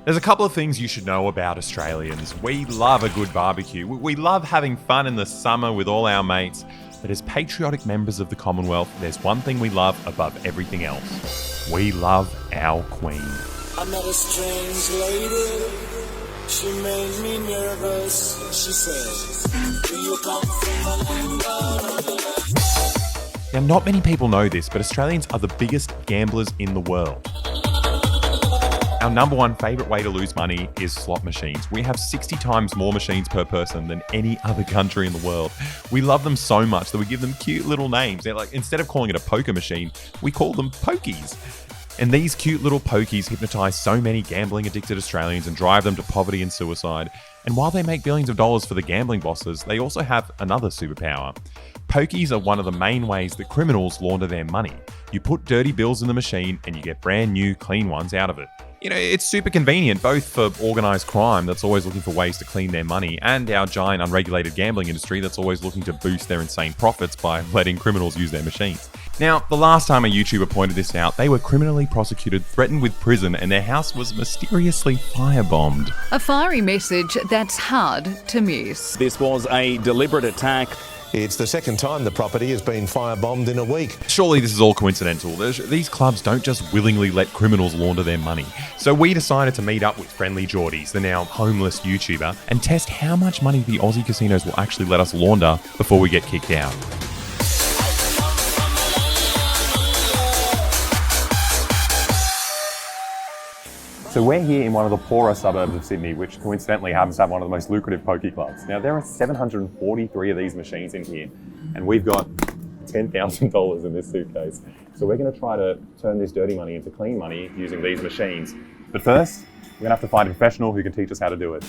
There's a couple of things you should know about Australians. We love a good barbecue. We love having fun in the summer with all our mates. But as patriotic members of the Commonwealth, there's one thing we love above everything else. We love our Queen. I met a strange lady. She made me nervous. She said, do you come from Launder? Now, not many people know this, but Australians are the biggest gamblers in the world. Our number one favourite way to lose money is slot machines. We have 60 times more machines per person than any other country in the world. We love them so much that we give them cute little names. They're like, instead of calling it a poker machine, we call them pokies. And these cute little pokies hypnotise so many gambling-addicted Australians and drive them to poverty and suicide. And while they make billions of dollars for the gambling bosses, they also have another superpower. Pokies are one of the main ways that criminals launder their money. You put dirty bills in the machine and you get brand new, clean ones out of it. You know, it's super convenient, both for organised crime that's always looking for ways to clean their money and our giant unregulated gambling industry that's always looking to boost their insane profits by letting criminals use their machines. Now, the last time a YouTuber pointed this out, they were criminally prosecuted, threatened with prison, and their house was mysteriously firebombed. A fiery message that's hard to miss. This was a deliberate attack. It's the second time the property has been firebombed in a week. Surely this is all coincidental. These clubs don't just willingly let criminals launder their money. So we decided to meet up with Friendly Geordies, the now homeless YouTuber, and test how much money the Aussie casinos will actually let us launder before we get kicked out. So we're here in one of the poorer suburbs of Sydney, which coincidentally happens to have one of the most lucrative pokie clubs. Now, there are 743 of these machines in here, and we've got $10,000 in this suitcase. So we're going to try to turn this dirty money into clean money using these machines. But first, we're going to have to find a professional who can teach us how to do it.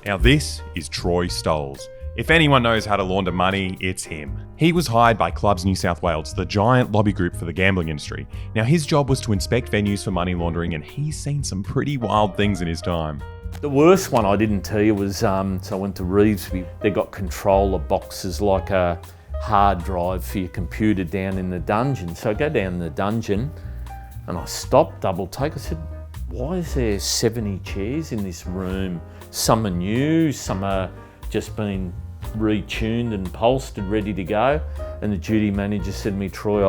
Now, this is Troy Stoles. If anyone knows how to launder money, it's him. He was hired by Clubs New South Wales, the giant lobby group for the gambling industry. Now, his job was to inspect venues for money laundering, and he's seen some pretty wild things in his time. The worst one I didn't tell you was, so I went to Reevesby. They got controller boxes like a hard drive for your computer down in the dungeon. So I go down in the dungeon and I stopped, double take. I said, why is there 70 chairs in this room? Some are new, some are just been retuned and upholstered, ready to go. And the duty manager said to me, Troy,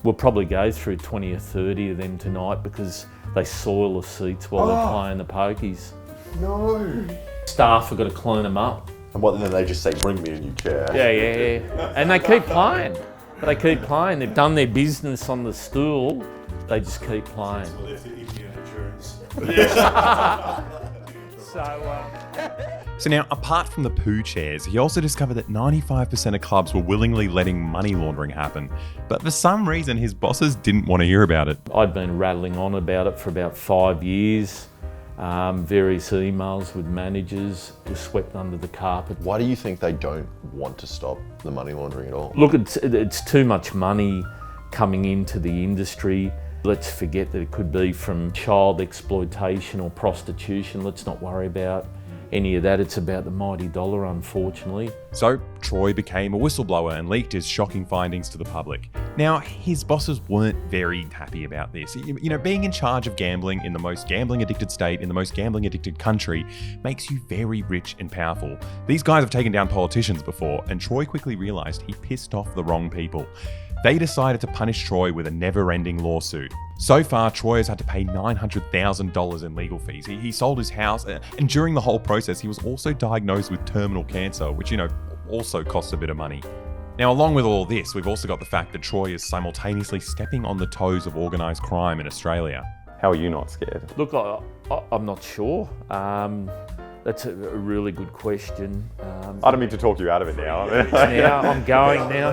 we'll probably go through 20 or 30 of them tonight because they soil the seats while they're playing the pokies. No. Staff have got to clean them up. And what, then they just say, bring me a new chair? Yeah. And they keep playing. They've done their business on the stool. They just keep playing. Well, there's the Indian insurance. So now, apart from the poo chairs, he also discovered that 95% of clubs were willingly letting money laundering happen. But for some reason, his bosses didn't want to hear about it. I'd been rattling on about it for about 5 years. Various emails with managers were swept under the carpet. Why do you think they don't want to stop the money laundering at all? Look, it's too much money coming into the industry. Let's forget that it could be from child exploitation or prostitution. Let's not worry about any of that. It's about the mighty dollar, unfortunately. So Troy became a whistleblower and leaked his shocking findings to the public. Now, his bosses weren't very happy about this. You know, being in charge of gambling in the most gambling-addicted state, in the most gambling-addicted country, makes you very rich and powerful. These guys have taken down politicians before, and Troy quickly realised he pissed off the wrong people. They decided to punish Troy with a never-ending lawsuit. So far, Troy has had to pay $900,000 in legal fees. He sold his house, and during the whole process, he was also diagnosed with terminal cancer, which, also costs a bit of money. Now, along with all this, we've also got the fact that Troy is simultaneously stepping on the toes of organised crime in Australia. How are you not scared? Look, I'm not sure. That's a really good question. I don't mean to talk you out of it now. I'm going now.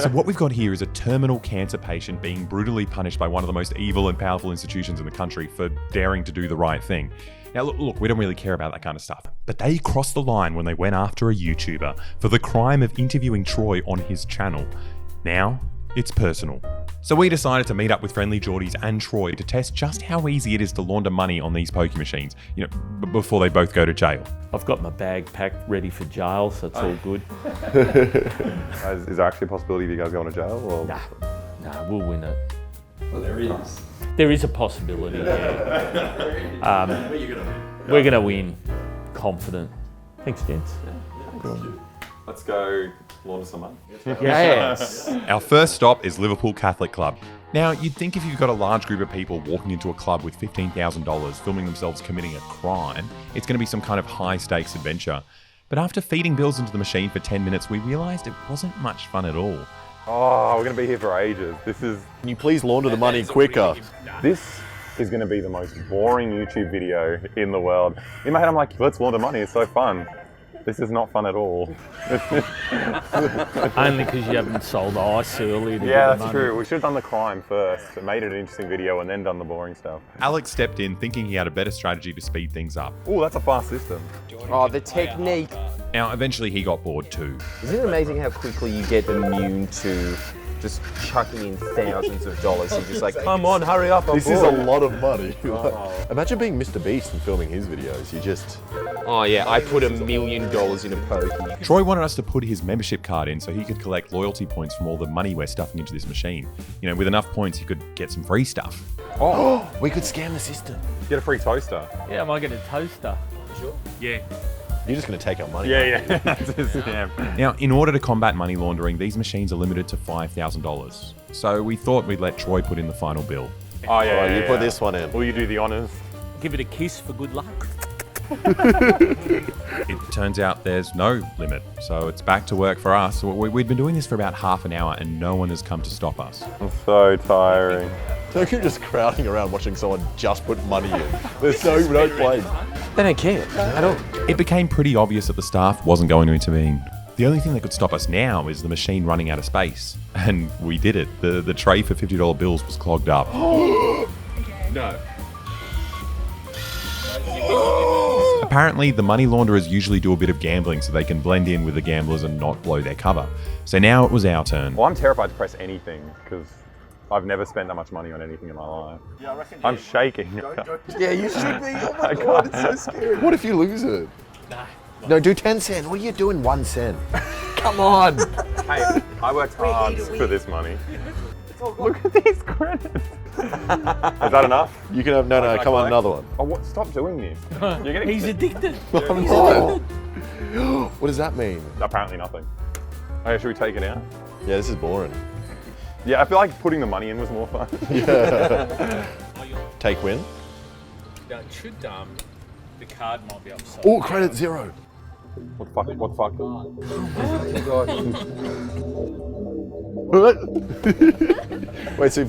So what we've got here is a terminal cancer patient being brutally punished by one of the most evil and powerful institutions in the country for daring to do the right thing. Now look, we don't really care about that kind of stuff, but they crossed the line when they went after a YouTuber for the crime of interviewing Troy on his channel. Now, it's personal. So we decided to meet up with Friendly Geordies and Troy to test just how easy it is to launder money on these pokie machines, before they both go to jail. I've got my bag packed ready for jail, so it's all good. Is there actually a possibility of you guys going to jail? Or? Nah, we'll win it. Well, there is. There is a possibility, yeah. We're going to win. Confident. Thanks, gents. Let's go launder some money. Yes. Our first stop is Liverpool Catholic Club. Now, you'd think if you've got a large group of people walking into a club with $15,000 filming themselves committing a crime, it's going to be some kind of high-stakes adventure. But after feeding bills into the machine for 10 minutes, we realised it wasn't much fun at all. Oh, we're going to be here for ages. Can you please launder the money quicker? This is going to be the most boring YouTube video in the world. In my head, I'm like, let's launder money. It's so fun. This is not fun at all. Only because you haven't sold ice earlier. To Yeah, get the that's money. true. We should have done the crime first. It made it an interesting video and then done the boring stuff. Alex stepped in thinking he had a better strategy to speed things up. Oh, that's a fast system. Oh, the technique. Now, eventually he got bored too. Isn't it amazing how quickly you get immune to just chucking in thousands of dollars? You're just like, come on, hurry up, I'm This is a bored. lot of money. Imagine being Mr. Beast and filming his videos. You just... Oh yeah, I put $1 million in a pokey. Troy wanted us to put his membership card in so he could collect loyalty points from all the money we're stuffing into this machine. You know, with enough points, he could get some free stuff. Oh, we could scam the system. Get a free toaster. Yeah, I might get a toaster. Sure. Yeah. You're just going to take our money. Yeah. That's a scam. Now, in order to combat money laundering, these machines are limited to $5,000. So we thought we'd let Troy put in the final bill. Oh, yeah. Right, you put this one in. Will you do the honours? Give it a kiss for good luck. It turns out there's no limit, so it's back to work for us. We'd been doing this for about half an hour and no one has come to stop us. I'm so tiring. So you're just crowding around watching someone just put money in. There's no point. They don't care at all. It became pretty obvious that the staff wasn't going to intervene. The only thing that could stop us now is the machine running out of space. And we did it. The tray for $50 bills was clogged up. No. Apparently, the money launderers usually do a bit of gambling so they can blend in with the gamblers and not blow their cover. So now it was our turn. Well, I'm terrified to press anything because I've never spent that much money on anything in my life. Yeah, I reckon. I'm shaking. Yeah, you should be. Oh my god, it's so scary. What if you lose it? No, do 10 cents. What are you doing 1 cent? Come on. Hey, I worked hard for this money. Look at these credits. Is that enough? You can have, no, come on, another one. Oh, what? Stop doing this. You're getting He's addicted. I'm not. What does that mean? apparently nothing. Okay, should we take it out? Yeah, this is boring. Yeah, I feel like putting the money in was more fun. Take win. No, it should, the card might be upside. Oh, credit 0. What the fuck? What the fuck? Wait, so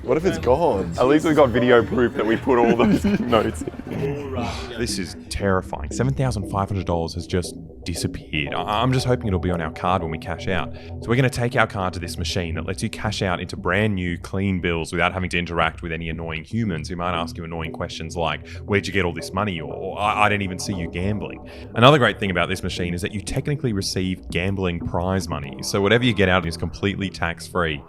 what if it's gone? At least we got video proof that we put all those notes in. This is terrifying. $7,500 has just disappeared. I'm just hoping it'll be on our card when we cash out. So we're going to take our card to this machine that lets you cash out into brand new, clean bills without having to interact with any annoying humans who might ask you annoying questions like, where'd you get all this money? Or I didn't even see you gambling. Another great thing about this machine is that you technically receive gambling prize money. So whatever you get out is completely tax-free.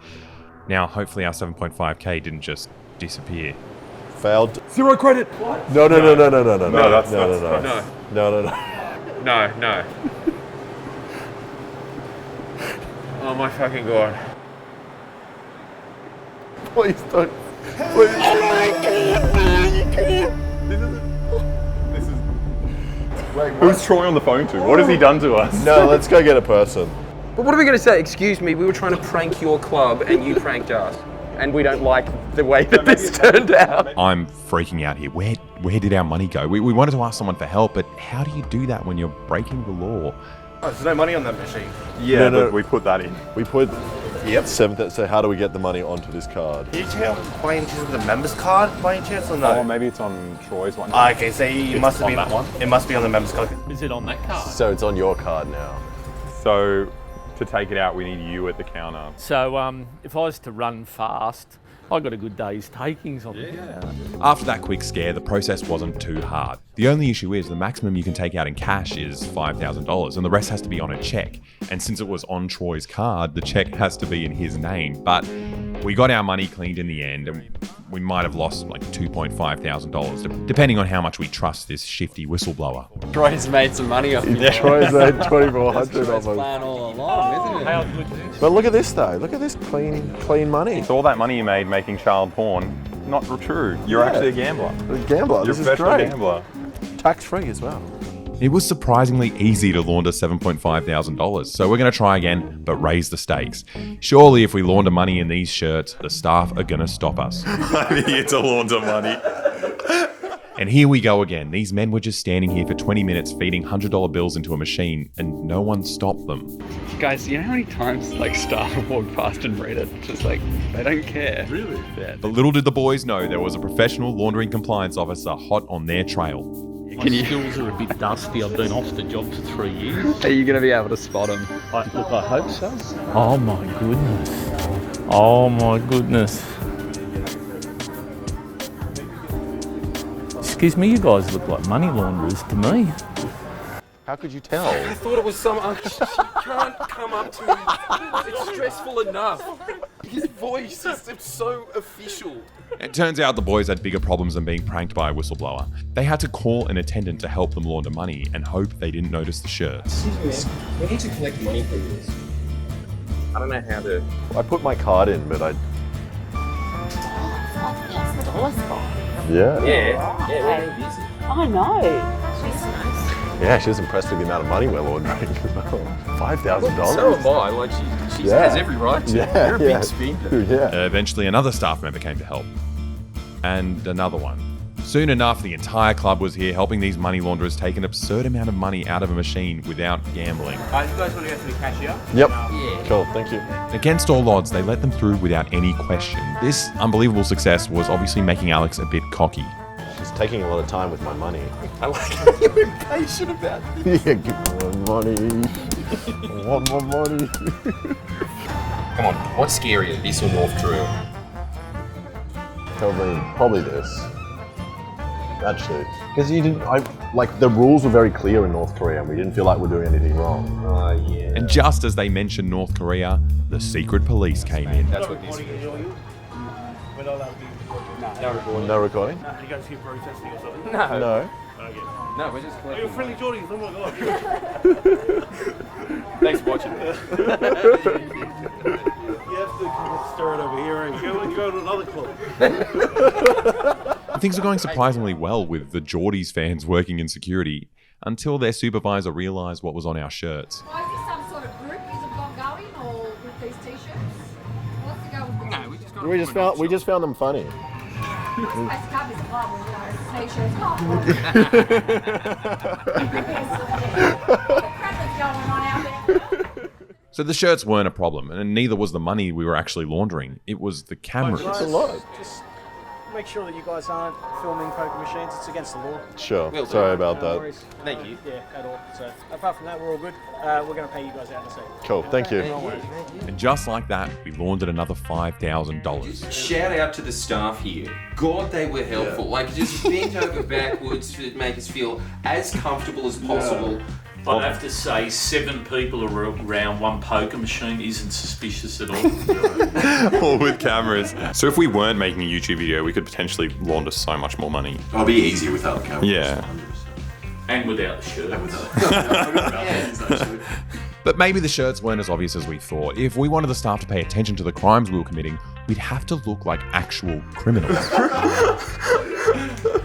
Now, hopefully our 7.5k didn't just disappear. Failed. 0 credit. No. No, that's No. Oh my fucking god. Please don't. Who's Troy on the phone to? What has he done to us? No, let's go get a person. But what are we going to say? Excuse me, we were trying to prank your club and you pranked us. And we don't like the way that this turned out. I'm freaking out here. Where did our money go? We wanted to ask someone for help, but how do you do that when you're breaking the law? Oh, there's no money on that machine. Yeah, No. but we put that in. We put 7th. So how do we get the money onto this card? Did you check out by any chance the members card by any chance or no? Oh, maybe it's on Troy's one. Okay, so it must have on been that one. It must be on the members card. Is it on that card? So it's on your card now. So to take it out, we need you at the counter. So if I was to run fast, I got a good day's takings on it. After that quick scare, the process wasn't too hard. The only issue is the maximum you can take out in cash is $5,000 and the rest has to be on a check. And since it was on Troy's card, the check has to be in his name. But We got our money cleaned in the end, and we might have lost like $2,500, depending on how much we trust this shifty whistleblower. Troy's made some money off me. Troy's made $2,400 off us. Plan all along, isn't it? But look at this though. Look at this clean money. So all that money you made making child porn, not true. You're actually a gambler. A gambler. You're This a is professional great. gambler. Tax free as well. It was surprisingly easy to launder $7,500, so we're going to try again, but raise the stakes. Surely if we launder money in these shirts, the staff are going to stop us. I'm here to launder money. And here we go again. These men were just standing here for 20 minutes feeding $100 bills into a machine, and no one stopped them. Guys, you know how many times like staff have walked past and read it? Just like, they don't care. Really? Yeah. But little did the boys know there was a professional laundering compliance officer hot on their trail. My skills are a bit dusty. I've been off the job for 3 years. Are you going to be able to spot them? Look, I hope so. Oh my goodness. Oh my goodness. Excuse me, you guys look like money launderers to me. How could you tell? I thought it was some. She can't come up to me. It's stressful enough. His voice is so official. It turns out the boys had bigger problems than being pranked by a whistleblower. They had to call an attendant to help them launder money and hope they didn't notice the shirts. We need to collect money from this. I don't know how to. I put my card in, but I. Yeah. Yeah, very busy. I know. She's nice. Yeah, she was impressed with the amount of money we're laundering as well. $5,000. So am I. Like she has every right to. Yeah, You're a big spender. Yeah. Eventually, another staff member came to help. And another one. Soon enough, the entire club was here helping these money launderers take an absurd amount of money out of a machine without gambling. You guys want to go to the cashier? Yep. Yeah. Cool, thank you. Against all odds, they let them through without any question. This unbelievable success was obviously making Alex a bit cocky. She's taking a lot of time with my money. I like how you're impatient about this. Yeah, give me more money. I want more money. Come on, what's scarier, this or North Korea? Probably this. Actually, because the rules were very clear in North Korea, and we didn't feel like we're doing anything wrong. Oh yeah. And just as they mentioned North Korea, the secret police came in. That's what this is. No recording. No recording? You guys keep protesting or something? No. No. No, we're just collecting. You're friendly Geordies, oh my god. Thanks for watching. You have to stir it over here and go to another club. Things were going surprisingly well with the Geordies fans working in security until their supervisor realised what was on our shirts. Why is this some sort of group? Is it got going or with these t-shirts? What's the go with this? No, We just found them funny. I can't be a club with t-shirts. The crap that's going on out there. So the shirts weren't a problem, and neither was the money we were actually laundering. It was the cameras. It's a lot. Just make sure that you guys aren't filming poker machines. It's against the law. Sure. Sorry about No that. worries. Thank you. Yeah, at all. So apart from that, we're all good. We're going to pay you guys out in a second. Cool. Thank you. And just like that, we laundered another $5,000. Shout out to the staff here. God, they were helpful. Like, just bent over backwards to make us feel as comfortable as possible. I'd have to say 7 people around one poker machine isn't suspicious at all. All with cameras. So if we weren't making a YouTube video, we could potentially launder so much more money. It'll be easier without the cameras. Yeah. And without the shirt. But maybe the shirts weren't as obvious as we thought. If we wanted the staff to pay attention to the crimes we were committing, we'd have to look like actual criminals.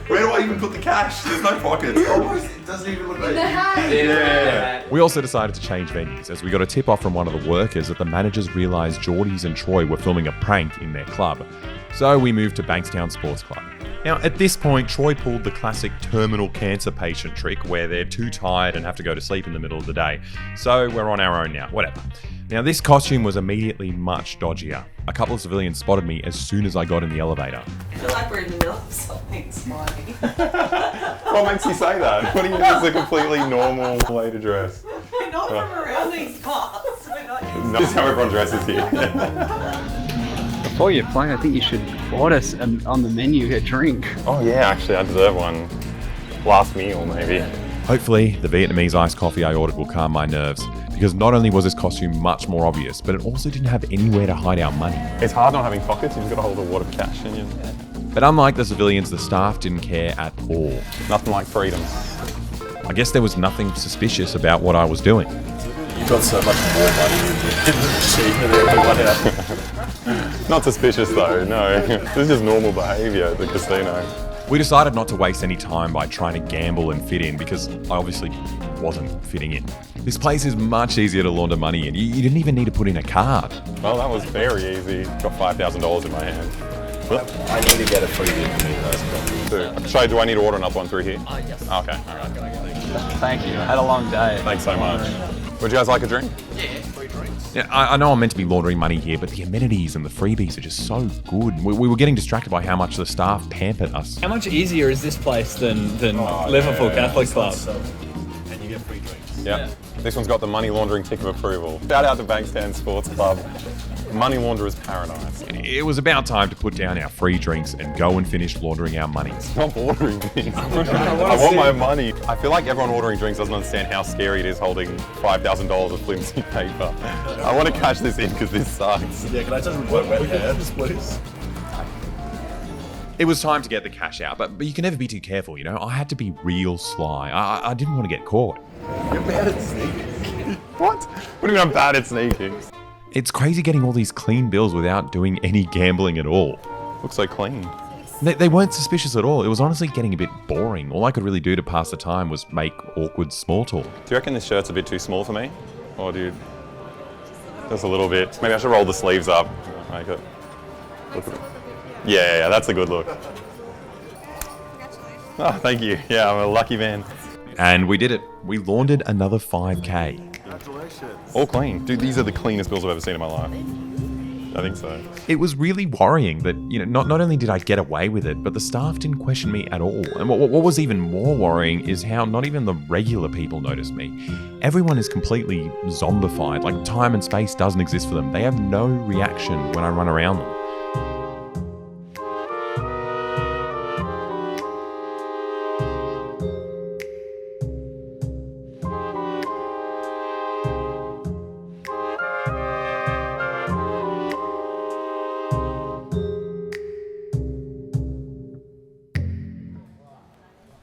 Where do I even put the cash? There's no pockets. It doesn't even look like Yeah. We also decided to change venues as we got a tip off from one of the workers that the managers realised Geordies and Troy were filming a prank in their club. So we moved to Bankstown Sports Club. Now, at this point, Troy pulled the classic terminal cancer patient trick where they're too tired and have to go to sleep in the middle of the day. So we're on our own now, whatever. Now, this costume was immediately much dodgier. A couple of civilians spotted me as soon as I got in the elevator. I feel like we're in the middle of something slimy. What makes you say that? What do you mean it's a completely normal way to dress? We're not from around these parts. We're not used No, that's how everyone dresses here. Before you play, I think you should order on the menu a drink. Oh yeah, actually I deserve one. Last meal maybe. Hopefully, the Vietnamese iced coffee I ordered will calm my nerves, because because not only was this costume much more obvious, but it also didn't have anywhere to hide our money. It's hard not having pockets, you've got to hold a wad of cash in you. But unlike the civilians, the staff didn't care at all. Nothing like freedom. I guess there was nothing suspicious about what I was doing. You got so much more money in the machine than everyone else. Not suspicious though, no. This is just normal behaviour at the casino. We decided not to waste any time by trying to gamble and fit in because I obviously wasn't fitting in. This place is much easier to launder money in. You didn't even need to put in a card. Well, that was very easy. Got $5,000 in my hand. I need to get a free dip. So, do I need to order another one through here? Yes. Okay, all right. Thank you. I had a long day. Thanks so much. Would you guys like a drink? Yeah, I know I'm meant to be laundering money here, but the amenities and the freebies are just so good. We were getting distracted by how much the staff pampered us. How much easier is this place than Liverpool Catholic Club? And you get free drinks. Yeah. This one's got the money laundering tick of approval. Shout out to Bankstown Sports Club. Money launderer's paradise. It was about time to put down our free drinks and go and finish laundering our money. Stop ordering things. I want my money. I feel like everyone ordering drinks doesn't understand how scary it is holding $5,000 of flimsy paper. I want to cash this in because this sucks. Yeah, can I just wet hands, please? It was time to get the cash out, but you can never be too careful, you know? I had to be real sly. I didn't want to get caught. You're bad at sneaking. What? What do you mean I'm bad at sneaking? It's crazy getting all these clean bills without doing any gambling at all. Looks so clean. They weren't suspicious at all. It was honestly getting a bit boring. All I could really do to pass the time was make awkward small talk. Do you reckon this shirt's a bit too small for me? Or do you... Just a little bit. Maybe I should roll the sleeves up. Make it... Look at it. Yeah, that's a good look. Oh, thank you. Yeah, I'm a lucky man. And we did it. We laundered another 5K. Congratulations. All clean. Dude, these are the cleanest bills I've ever seen in my life. I think so. It was really worrying that, not only did I get away with it, but the staff didn't question me at all. And what was even more worrying is how not even the regular people noticed me. Everyone is completely zombified. Like, time and space doesn't exist for them. They have no reaction when I run around them.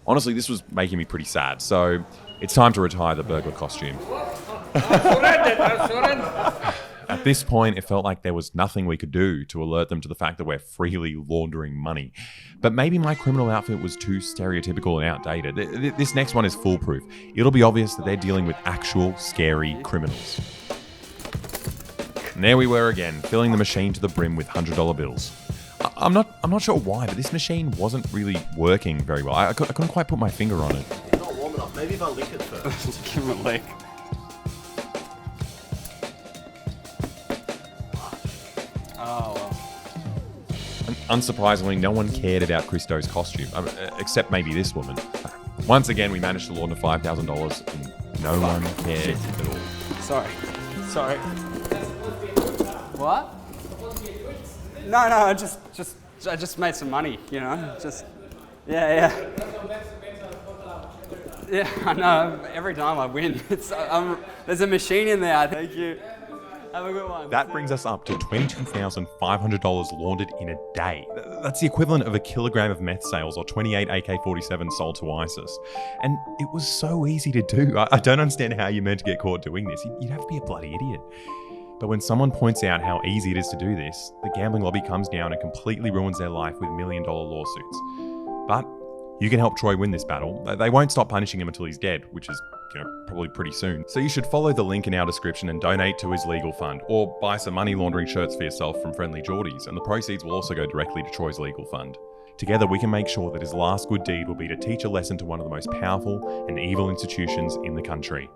Honestly, this was making me pretty sad, so it's time to retire the burglar costume. At this point, it felt like there was nothing we could do to alert them to the fact that we're freely laundering money. But maybe my criminal outfit was too stereotypical and outdated. This next one is foolproof. It'll be obvious that they're dealing with actual scary criminals. And there we were again, filling the machine to the brim with $100 bills. I'm not sure why, but this machine wasn't really working very well. I couldn't quite put my finger on it. It's not warm enough. Maybe if I lick it first. Give him a lick. Oh, well. And unsurprisingly, no one cared about Christo's costume, except maybe this woman. Once again, we managed to launder $5,000 and no one cared at all. Sorry. What? No, I just made some money, yeah. Yeah, I know. Every time I win, there's a machine in there. Thank you. Have a good one. That brings us up to $22,500 laundered in a day. That's the equivalent of a kilogram of meth sales or 28 AK-47 sold to ISIS. And it was so easy to do. I don't understand how you're meant to get caught doing this. You'd have to be a bloody idiot. But when someone points out how easy it is to do this, the gambling lobby comes down and completely ruins their life with million-dollar lawsuits. But you can help Troy win this battle. They won't stop punishing him until he's dead, which is, probably pretty soon. So you should follow the link in our description and donate to his legal fund, or buy some money laundering shirts for yourself from Friendly Geordies, and the proceeds will also go directly to Troy's legal fund. Together, we can make sure that his last good deed will be to teach a lesson to one of the most powerful and evil institutions in the country.